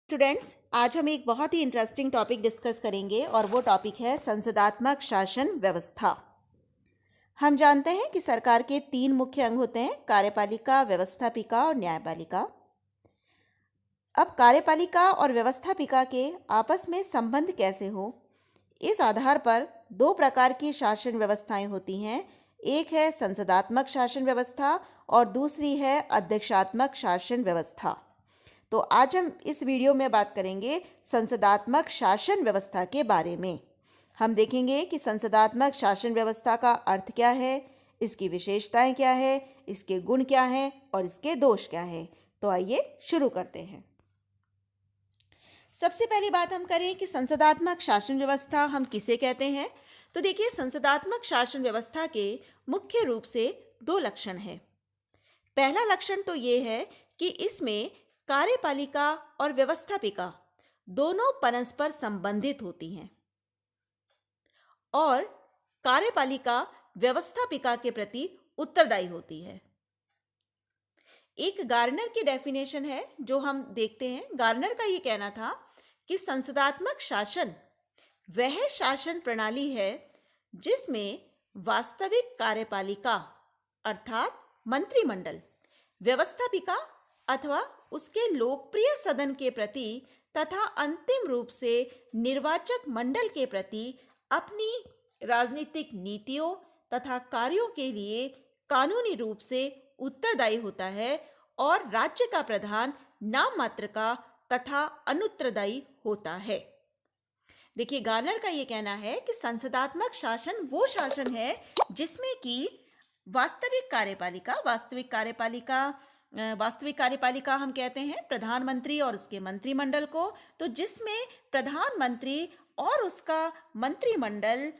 Students, आज हम एक बहुत ही इंटरेस्टिंग टॉपिक डिस्कस करेंगे और वो टॉपिक है संसदात्मक शासन व्यवस्था। हम जानते हैं कि सरकार के 3 मुख्य अंग होते हैं: कार्यपालिका, व्यवस्थापिका और न्यायपालिका। अब कार्यपालिका और व्यवस्थापिका के आपस में संबंध कैसे हो, इस आधार पर 2 प्रकार की शासन व्यवस्थाएं होती हैं। एक है संसदात्मक शासन व्यवस्था और दूसरी है अध्यक्षात्मक शासन व्यवस्था। तो आज हम इस वीडियो में बात करेंगे संसदात्मक शासन व्यवस्था के बारे में। हम देखेंगे कि संसदात्मक शासन व्यवस्था का अर्थ क्या है, इसकी विशेषताएं क्या है, इसके गुण क्या हैं और इसके दोष क्या हैं। तो आइए शुरू करते हैं। सबसे पहली बात हम करें कि संसदात्मक शासन व्यवस्था हम किसे कहते हैं। तो देखिए, संसदात्मक शासन व्यवस्था के मुख्य रूप से 2 लक्षण हैं। पहला लक्षण तो ये है कि इसमें कार्यपालिका और व्यवस्थापिका दोनों परस्पर संबंधित होती हैं और कार्यपालिका व्यवस्थापिका के प्रति उत्तरदायी होती है। एक गार्नर की डेफिनेशन है जो हम देखते हैं। गार्नर का ये कहना था कि संसदात्मक शासन वह शासन प्रणाली है जिसमें वास्तविक कार्यपालिका अर्थात मंत्रिमंडल, व्यवस्थापिका अथवा उसके लोकप्रिय सदन के प्रति तथा अंतिम रूप से निर्वाचक मंडल के प्रति अपनी राजनीतिक नीतियों तथा कार्यों के लिए कानूनी रूप से उत्तरदायी होता है और राज्य का प्रधान नाम मात्र का तथा अनुत्तरदायी होता है। देखिए, गार्नर का ये कहना है कि संसदात्मक शासन वो शासन है जिसमें कि वास्तविक कार्यपालिका हम कहते हैं प्रधानमंत्री और उसके मंत्रिमंडल को। तो जिसमें प्रधानमंत्री और उसका मंत्रिमंडल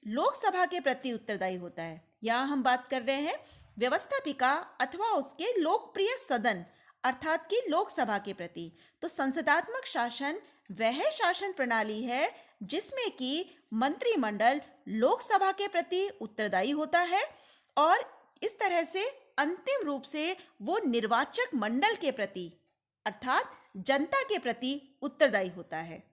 लोकसभा के प्रति उत्तरदायी होता है। यहाँ हम बात कर रहे हैं व्यवस्थापिका अथवा उसके लोकप्रिय सदन अर्थात कि लोकसभा के प्रति। तो संसदात्मक शासन वह शासन प्रणाली है जिसमें कि मंत्रिमंडल लोकसभा के प्रति उत्तरदायी होता है और इस तरह से अंतिम रूप से वो निर्वाचक मंडल के प्रति अर्थात जनता के प्रति उत्तरदायी होता है।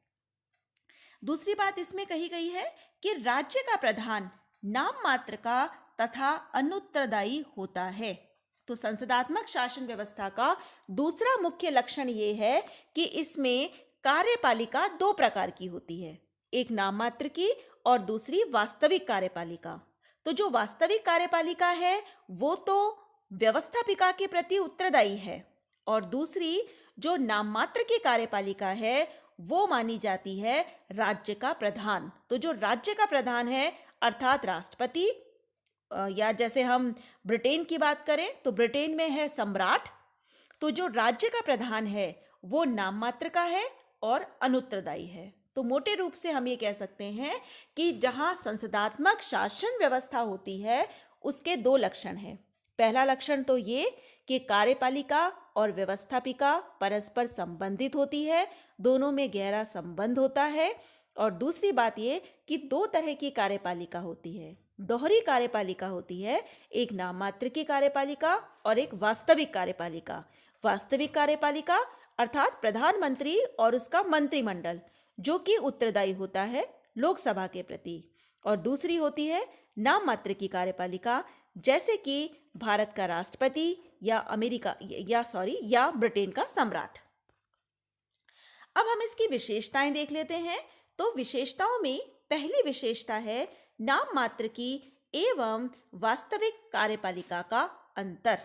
दूसरी बात इसमें कही गई है कि राज्य का प्रधान नाम मात्र का तथा अनुत्तरदायी होता है। तो संसदात्मक शासन व्यवस्था का दूसरा मुख्य लक्षण ये है कि इसमें कार्यपालिका 2 प्रकार की होती है, एक नाम मात्र की और दूसरी वास्तविक कार्यपालिका। तो जो वास्तविक कार्यपालिका है वो तो व्यवस्थापिका के प्रति उत्तरदायी है और दूसरी जो नाम मात्र की कार्यपालिका है वो मानी जाती है राज्य का प्रधान। तो जो राज्य का प्रधान है अर्थात राष्ट्रपति, या जैसे हम ब्रिटेन की बात करें तो ब्रिटेन में है सम्राट। तो जो राज्य का प्रधान है वो नाम मात्र का है और अनुत्तरदायी है। तो मोटे रूप से हम ये कह सकते हैं कि जहां संसदात्मक शासन व्यवस्था होती है उसके 2 लक्षण हैं। पहला लक्षण तो ये कि कार्यपालिका और व्यवस्थापिका परस्पर संबंधित होती है, दोनों में गहरा संबंध होता है। और दूसरी बात ये कि 2 तरह की कार्यपालिका होती है, दोहरी कार्यपालिका होती है, एक नाम मात्र की कार्यपालिका और एक वास्तविक कार्यपालिका। वास्तविक कार्यपालिका अर्थात प्रधानमंत्री और उसका मंत्रिमंडल जो कि उत्तरदायी होता है लोकसभा के प्रति, और दूसरी होती है नाम मात्र की कार्यपालिका जैसे कि भारत का राष्ट्रपति या ब्रिटेन का सम्राट। अब हम इसकी विशेषताएं देख लेते हैं। तो विशेषताओं में पहली विशेषता है नाम मात्र की एवं वास्तविक कार्यपालिका का अंतर।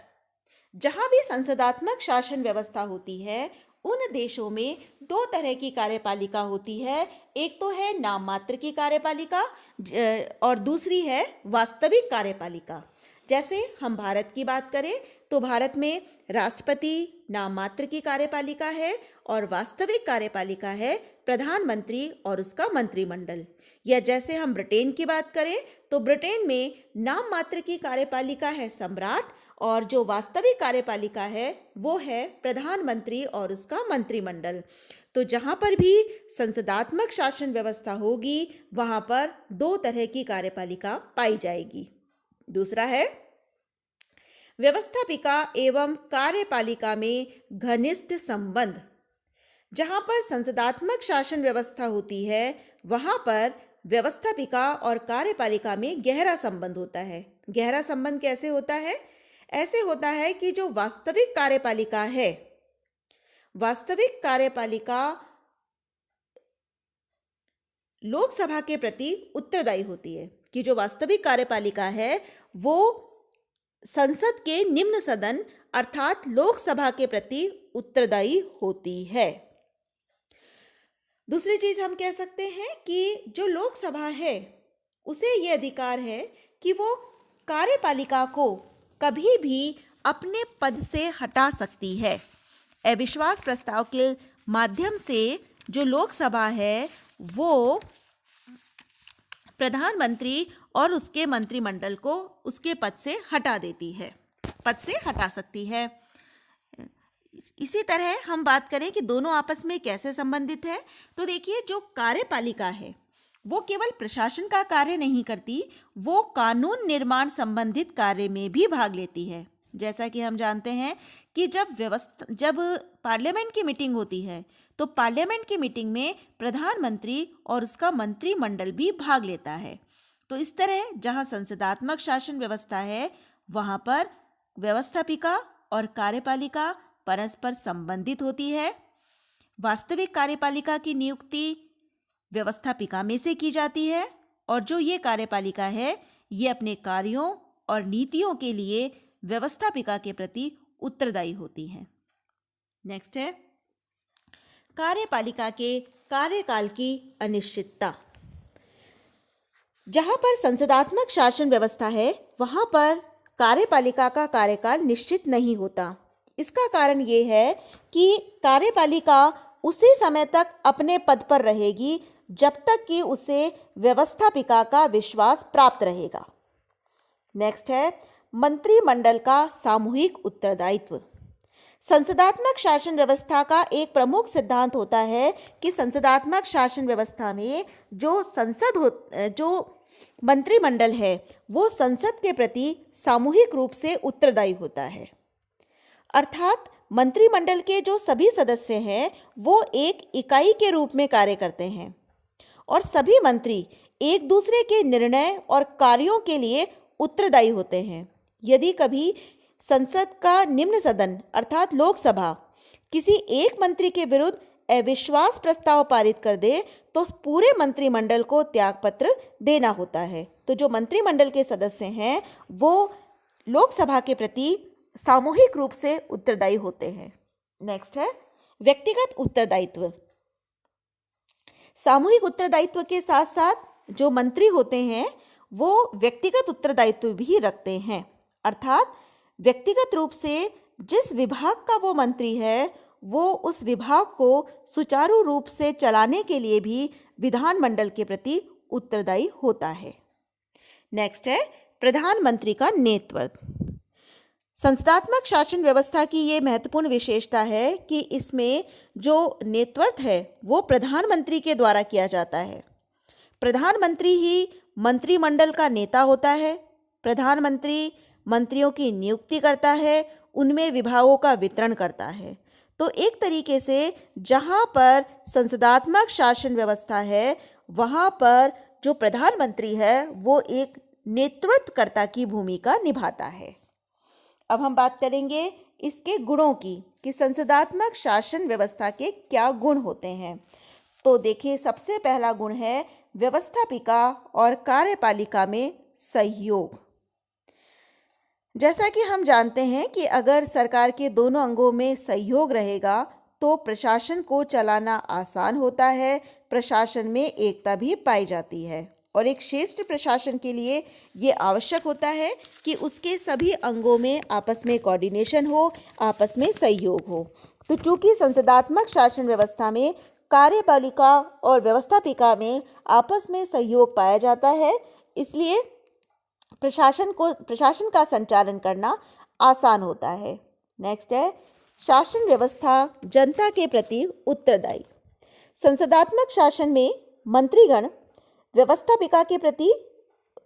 जहां भी संसदात्मक शासन व्यवस्था होती है उन देशों में 2 तरह की कार्यपालिका होती है, एक तो है नाम मात्र की कार्यपालिका और दूसरी है वास्तविक कार्यपालिका। जैसे हम भारत की बात करें तो भारत में राष्ट्रपति नाम मात्र की कार्यपालिका है और वास्तविक कार्यपालिका है प्रधानमंत्री और उसका मंत्रिमंडल। या जैसे हम ब्रिटेन की बात करें तो ब्रिटेन में नाम मात्र की कार्यपालिका है सम्राट और जो वास्तविक कार्यपालिका है वो है प्रधानमंत्री और उसका मंत्रिमंडल। तो जहाँ पर भी संसदात्मक शासन व्यवस्था होगी वहाँ पर 2 तरह की कार्यपालिका पाई जाएगी। दूसरा है व्यवस्थापिका एवं कार्यपालिका में घनिष्ठ संबंध। जहां पर संसदात्मक शासन व्यवस्था होती है वहां पर व्यवस्थापिका और कार्यपालिका में गहरा संबंध होता है। गहरा संबंध कैसे होता है? ऐसे होता है कि जो वास्तविक कार्यपालिका है, वास्तविक कार्यपालिका लोकसभा के प्रति उत्तरदायी होती है, कि जो वास्तविक कार्यपालिका है वो संसद के निम्न सदन अर्थात लोकसभा के प्रति उत्तरदायी होती है। दूसरी चीज हम कह सकते हैं कि जो लोकसभा है उसे यह अधिकार है कि वो कार्यपालिका को कभी भी अपने पद से हटा सकती है। अविश्वास प्रस्ताव के माध्यम से जो लोकसभा है वो प्रधानमंत्री और उसके मंत्रिमंडल को उसके पद से हटा देती है, पद से हटा सकती है। इसी तरह हम बात करें कि दोनों आपस में कैसे संबंधित है, तो देखिए जो कार्यपालिका है वो केवल प्रशासन का कार्य नहीं करती, वो कानून निर्माण संबंधित कार्य में भी भाग लेती है। जैसा कि हम जानते हैं कि जब पार्लियामेंट की मीटिंग होती है तो पार्लियामेंट की मीटिंग में प्रधानमंत्री और उसका मंत्रिमंडल भी भाग लेता है। तो इस तरह जहां संसदात्मक शासन व्यवस्था है वहां पर व्यवस्थापिका और कार्यपालिका परस्पर संबंधित होती है। वास्तविक कार्यपालिका की नियुक्ति व्यवस्थापिका में से की जाती है और जो ये कार्यपालिका है ये अपने कार्यों और नीतियों के लिए व्यवस्थापिका के प्रति उत्तरदायी होती है। नेक्स्ट है कार्यपालिका के कार्यकाल की अनिश्चितता। जहां पर संसदात्मक शासन व्यवस्था है वहां पर कार्यपालिका का कार्यकाल निश्चित नहीं होता। इसका कारण ये है कि कार्यपालिका उसी समय तक अपने पद पर रहेगी जब तक कि उसे व्यवस्थापिका का विश्वास प्राप्त रहेगा। नेक्स्ट है मंत्रिमंडल का सामूहिक उत्तरदायित्व। संसदात्मक शासन व्यवस्था का एक प्रमुख सिद्धांत होता है कि संसदात्मक शासन व्यवस्था में जो मंत्रिमंडल है वो संसद के प्रति सामूहिक रूप से उत्तरदायी होता है। अर्थात मंत्रिमंडल के जो सभी सदस्य हैं वो एक इकाई के रूप में कार्य करते हैं और सभी मंत्री एक दूसरे के निर्णय और कार्यों के लिए उत्तरदायी होते हैं। यदि कभी संसद का निम्न सदन अर्थात लोकसभा किसी एक मंत्री के विरुद्ध अविश्वास प्रस्ताव पारित कर दे तो पूरे मंत्रिमंडल को त्यागपत्र देना होता है। तो जो मंत्रिमंडल के सदस्य हैं वो लोकसभा के प्रति सामूहिक रूप से उत्तरदायी होते हैं। नेक्स्ट है व्यक्तिगत उत्तरदायित्व। सामूहिक उत्तरदायित्व के साथ साथ जो मंत्री होते हैं वो व्यक्तिगत उत्तरदायित्व भी रखते हैं। अर्थात व्यक्तिगत रूप से जिस विभाग का वो मंत्री है वो उस विभाग को सुचारू रूप से चलाने के लिए भी विधानमंडल के प्रति उत्तरदायी होता है। नेक्स्ट है प्रधानमंत्री का नेतृत्व। संसदात्मक शासन व्यवस्था की ये महत्वपूर्ण विशेषता है कि इसमें जो नेतृत्व है वो प्रधानमंत्री के द्वारा किया जाता है। प्रधानमंत्री ही मंत्रिमंडल का नेता होता है। प्रधानमंत्री मंत्रियों की नियुक्ति करता है, उनमें विभागों का वितरण करता है। तो एक तरीके से जहाँ पर संसदात्मक शासन व्यवस्था है वहाँ पर जो प्रधानमंत्री है वो एक नेतृत्वकर्ता की भूमिका निभाता है। अब हम बात करेंगे इसके गुणों की कि संसदात्मक शासन व्यवस्था के क्या गुण होते हैं। तो देखिए सबसे पहला गुण है व्यवस्थापिका और कार्यपालिका में सहयोग। जैसा कि हम जानते हैं कि अगर सरकार के दोनों अंगों में सहयोग रहेगा तो प्रशासन को चलाना आसान होता है, प्रशासन में एकता भी पाई जाती है और एक श्रेष्ठ प्रशासन के लिए ये आवश्यक होता है कि उसके सभी अंगों में आपस में कोऑर्डिनेशन हो, आपस में सहयोग हो। तो चूंकि संसदात्मक शासन व्यवस्था में कार्यपालिका और व्यवस्थापिका में आपस में सहयोग पाया जाता है, इसलिए प्रशासन का संचालन करना आसान होता है। नेक्स्ट है शासन व्यवस्था जनता के प्रति उत्तरदायी। संसदात्मक शासन में मंत्रीगण व्यवस्थापिका के प्रति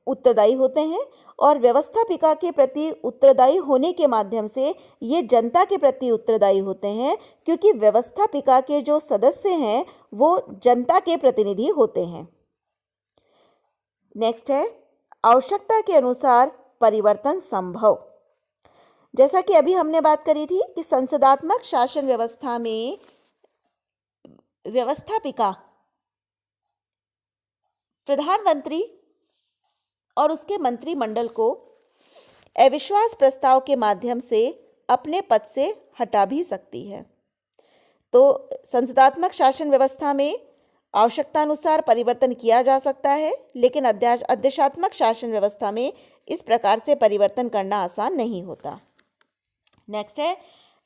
उत्तरदायी होते हैं और व्यवस्थापिका के प्रति उत्तरदायी होने के माध्यम से ये जनता के प्रति उत्तरदायी होते हैं, क्योंकि व्यवस्थापिका के जो सदस्य हैं वो जनता के प्रतिनिधि होते हैं। नेक्स्ट है आवश्यकता के अनुसार परिवर्तन संभव। जैसा कि अभी हमने बात करी थी कि संसदात्मक शासन व्यवस्था में व्यवस्थापिका प्रधानमंत्री और उसके मंत्रिमंडल को अविश्वास प्रस्ताव के माध्यम से अपने पद से हटा भी सकती है। तो संसदात्मक शासन व्यवस्था में आवश्यकतानुसार परिवर्तन किया जा सकता है, लेकिन अध्यादेशात्मक शासन व्यवस्था में इस प्रकार से परिवर्तन करना आसान नहीं होता। नेक्स्ट है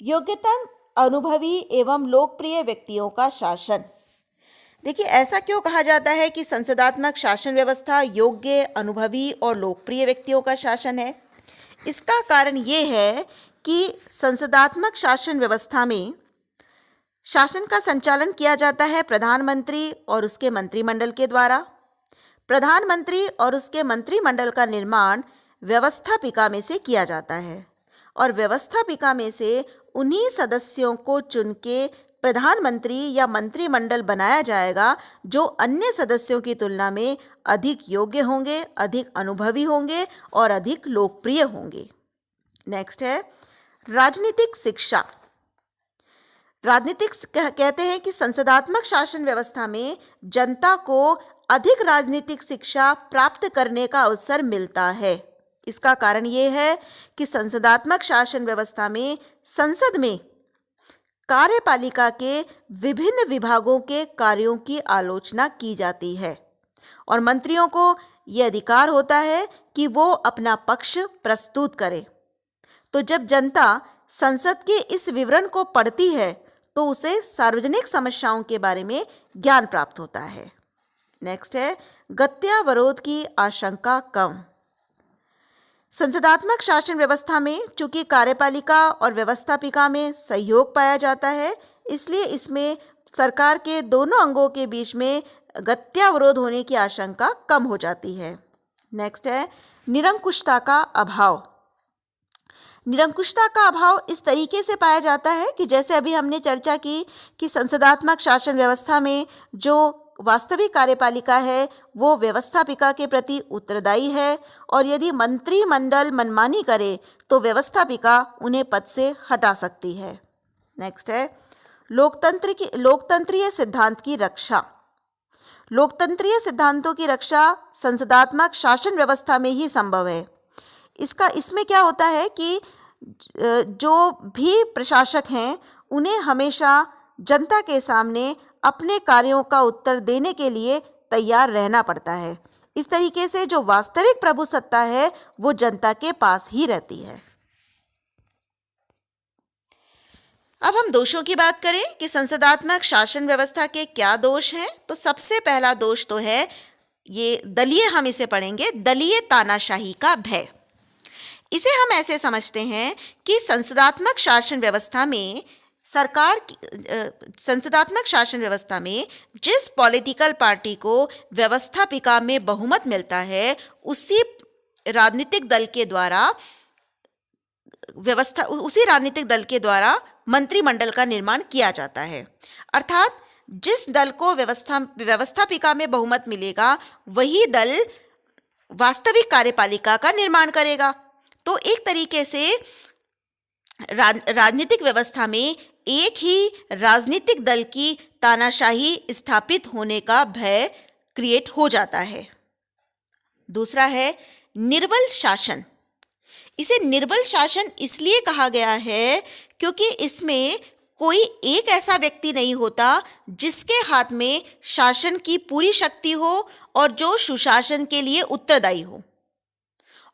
योग्यता अनुभवी एवं लोकप्रिय व्यक्तियों का शासन। देखिए, ऐसा क्यों कहा जाता है कि संसदात्मक शासन व्यवस्था योग्य, अनुभवी और लोकप्रिय व्यक्तियों का शासन है? इसका कारण ये है कि संसदात्मक शासन व्यवस्था में शासन का संचालन किया जाता है प्रधानमंत्री और उसके मंत्रिमंडल के द्वारा। प्रधानमंत्री और उसके मंत्रिमंडल का निर्माण व्यवस्थापिका में से किया जाता है और व्यवस्थापिका में से उन्हीं सदस्यों को चुन के प्रधानमंत्री या मंत्रिमंडल बनाया जाएगा जो अन्य सदस्यों की तुलना में अधिक योग्य होंगे, अधिक अनुभवी होंगे और अधिक लोकप्रिय होंगे। नेक्स्ट है राजनीतिक शिक्षा। राजनीतिक कहते हैं कि संसदात्मक शासन व्यवस्था में जनता को अधिक राजनीतिक शिक्षा प्राप्त करने का अवसर मिलता है। इसका कारण ये है कि संसदात्मक शासन व्यवस्था में संसद में कार्यपालिका के विभिन्न विभागों के कार्यों की आलोचना की जाती है और मंत्रियों को यह अधिकार होता है कि वो अपना पक्ष प्रस्तुत करें। तो जब जनता संसद के इस विवरण को पढ़ती है तो उसे सार्वजनिक समस्याओं के बारे में ज्ञान प्राप्त होता है। नेक्स्ट है गत्यावरोध की आशंका कम। संसदात्मक शासन व्यवस्था में चूंकि कार्यपालिका और व्यवस्थापिका में सहयोग पाया जाता है, इसलिए इसमें सरकार के दोनों अंगों के बीच में गत्यावरोध होने की आशंका कम हो जाती है। नेक्स्ट है निरंकुशता का अभाव। निरंकुशता का अभाव इस तरीके से पाया जाता है कि जैसे अभी हमने चर्चा की कि संसदात्मक शासन व्यवस्था में जो वास्तविक कार्यपालिका है वो व्यवस्थापिका के प्रति उत्तरदायी है और यदि मंत्रिमंडल मनमानी करे तो व्यवस्थापिका उन्हें पद से हटा सकती है। नेक्स्ट है लोकतंत्रीय सिद्धांत की रक्षा। लोकतंत्रीय सिद्धांतों की रक्षा संसदात्मक शासन व्यवस्था में ही संभव है। इसमें क्या होता है कि जो भी प्रशासक हैं उन्हें हमेशा जनता के सामने अपने कार्यों का उत्तर देने के लिए तैयार रहना पड़ता है। इस तरीके से जो वास्तविक प्रभुसत्ता है वो जनता के पास ही रहती है। अब हम दोषों की बात करें कि संसदात्मक शासन व्यवस्था के क्या दोष हैं, तो सबसे पहला दोष तो है ये दलीय, हम इसे पढ़ेंगे, दलीय तानाशाही का भय। इसे हम ऐसे समझते हैं कि संसदात्मक शासन व्यवस्था में संसदात्मक शासन व्यवस्था में जिस पॉलिटिकल पार्टी को व्यवस्थापिका में बहुमत मिलता है उसी राजनीतिक दल के द्वारा मंत्रिमंडल का निर्माण किया जाता है। अर्थात जिस दल को व्यवस्थापिका में बहुमत मिलेगा वही दल वास्तविक कार्यपालिका का निर्माण करेगा। तो एक तरीके से राजनीतिक व्यवस्था में एक ही राजनीतिक दल की तानाशाही स्थापित होने का भय क्रिएट हो जाता है। दूसरा है निर्बल शासन। इसे निर्बल शासन इसलिए कहा गया है क्योंकि इसमें कोई एक ऐसा व्यक्ति नहीं होता जिसके हाथ में शासन की पूरी शक्ति हो और जो सुशासन के लिए उत्तरदायी हो।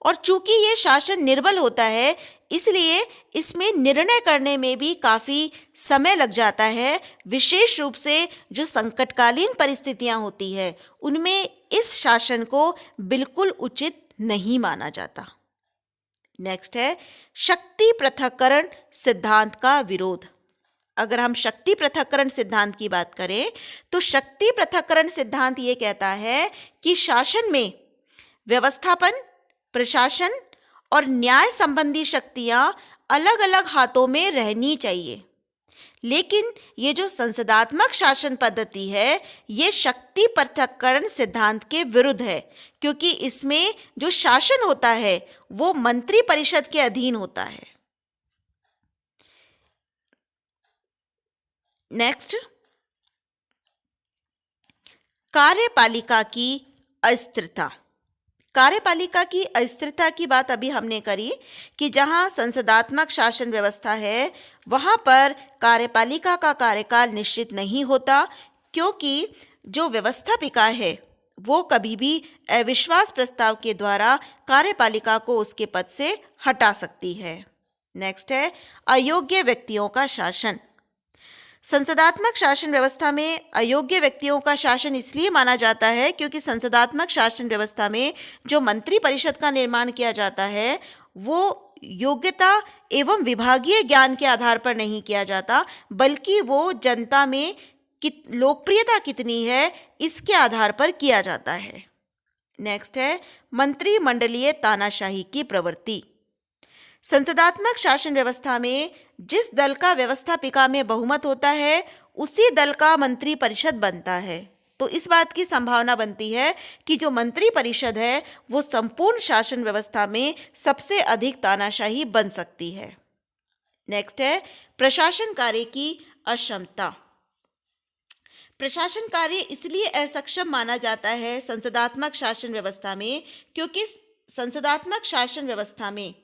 और चूंकि ये शासन निर्बल होता है इसलिए इसमें निर्णय करने में भी काफ़ी समय लग जाता है। विशेष रूप से जो संकटकालीन परिस्थितियां होती है उनमें इस शासन को बिल्कुल उचित नहीं माना जाता। नेक्स्ट है शक्ति पृथक्करण सिद्धांत का विरोध। अगर हम शक्ति पृथक्करण सिद्धांत की बात करें तो शक्ति पृथक्करण सिद्धांत ये कहता है कि शासन में व्यवस्थापन, प्रशासन और न्याय संबंधी शक्तियां अलग अलग हाथों में रहनी चाहिए। लेकिन ये जो संसदात्मक शासन पद्धति है, ये शक्ति पृथक्करण सिद्धांत के विरुद्ध है, क्योंकि इसमें जो शासन होता है वो मंत्री परिषद के अधीन होता है। नेक्स्ट, कार्यपालिका की अस्थिरता। कार्यपालिका की अस्थिरता की बात अभी हमने करी कि जहां संसदात्मक शासन व्यवस्था है वहां पर कार्यपालिका का कार्यकाल निश्चित नहीं होता, क्योंकि जो व्यवस्थापिका है वो कभी भी अविश्वास प्रस्ताव के द्वारा कार्यपालिका को उसके पद से हटा सकती है। नेक्स्ट है अयोग्य व्यक्तियों का शासन। संसदात्मक शासन व्यवस्था में अयोग्य व्यक्तियों का शासन इसलिए माना जाता है क्योंकि संसदात्मक शासन व्यवस्था में जो मंत्री परिषद का निर्माण किया जाता है वो योग्यता एवं विभागीय ज्ञान के आधार पर नहीं किया जाता, बल्कि वो जनता में लोकप्रियता कितनी है इसके आधार पर किया जाता है। नेक्स्ट है मंत्रिमंडलीय तानाशाही की प्रवृत्ति। संसदात्मक शासन व्यवस्था में जिस दल का व्यवस्थापिका में बहुमत होता है उसी दल का मंत्री परिषद बनता है, तो इस बात की संभावना बनती है कि जो मंत्री परिषद है वो संपूर्ण शासन व्यवस्था में सबसे अधिक तानाशाही बन सकती है। नेक्स्ट है प्रशासन कार्य की अक्षमता। प्रशासन कार्य इसलिए असक्षम माना जाता है संसदात्मक शासन व्यवस्था में क्योंकि संसदात्मक शासन व्यवस्था में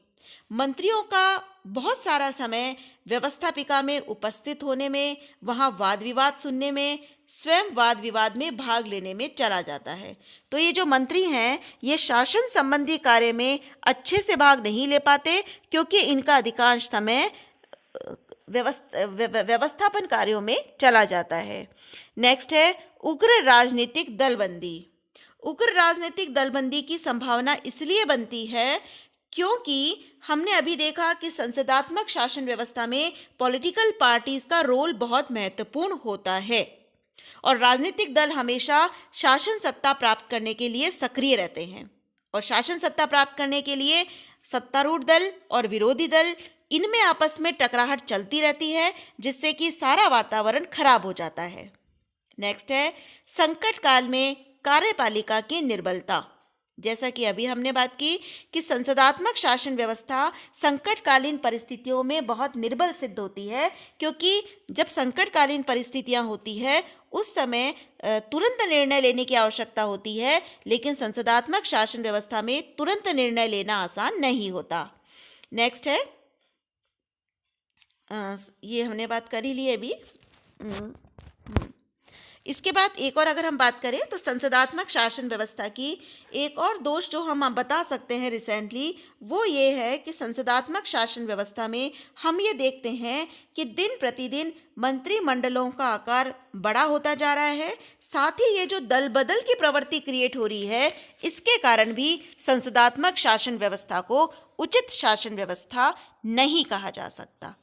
मंत्रियों का बहुत सारा समय व्यवस्थापिका में उपस्थित होने में, वहाँ वाद विवाद सुनने में, स्वयं वाद विवाद में भाग लेने में चला जाता है। तो ये जो मंत्री हैं ये शासन संबंधी कार्य में अच्छे से भाग नहीं ले पाते क्योंकि इनका अधिकांश समय व्यवस्थापन कार्यों में चला जाता है। नेक्स्ट है उग्र राजनीतिक दलबंदी। उग्र राजनीतिक दलबंदी की संभावना इसलिए बनती है क्योंकि हमने अभी देखा कि संसदात्मक शासन व्यवस्था में पॉलिटिकल पार्टीज का रोल बहुत महत्वपूर्ण होता है और राजनीतिक दल हमेशा शासन सत्ता प्राप्त करने के लिए सक्रिय रहते हैं, और शासन सत्ता प्राप्त करने के लिए सत्तारूढ़ दल और विरोधी दल इनमें आपस में टकराहट चलती रहती है, जिससे कि सारा वातावरण खराब हो जाता है। नेक्स्ट है संकट काल में कार्यपालिका की निर्बलता। जैसा कि अभी हमने बात की कि संसदात्मक शासन व्यवस्था संकटकालीन परिस्थितियों में बहुत निर्बल सिद्ध होती है, क्योंकि जब संकटकालीन परिस्थितियां होती है उस समय तुरंत निर्णय लेने की आवश्यकता होती है, लेकिन संसदात्मक शासन व्यवस्था में तुरंत निर्णय लेना आसान नहीं होता। नेक्स्ट है ये हमने बात कर ही ली अभी। इसके बाद एक और अगर हम बात करें तो संसदात्मक शासन व्यवस्था की एक और दोष जो हम बता सकते हैं रिसेंटली, वो ये है कि संसदात्मक शासन व्यवस्था में हम ये देखते हैं कि दिन प्रतिदिन मंत्रिमंडलों का आकार बड़ा होता जा रहा है। साथ ही ये जो दल बदल की प्रवृत्ति क्रिएट हो रही है, इसके कारण भी संसदात्मक शासन व्यवस्था को उचित शासन व्यवस्था नहीं कहा जा सकता।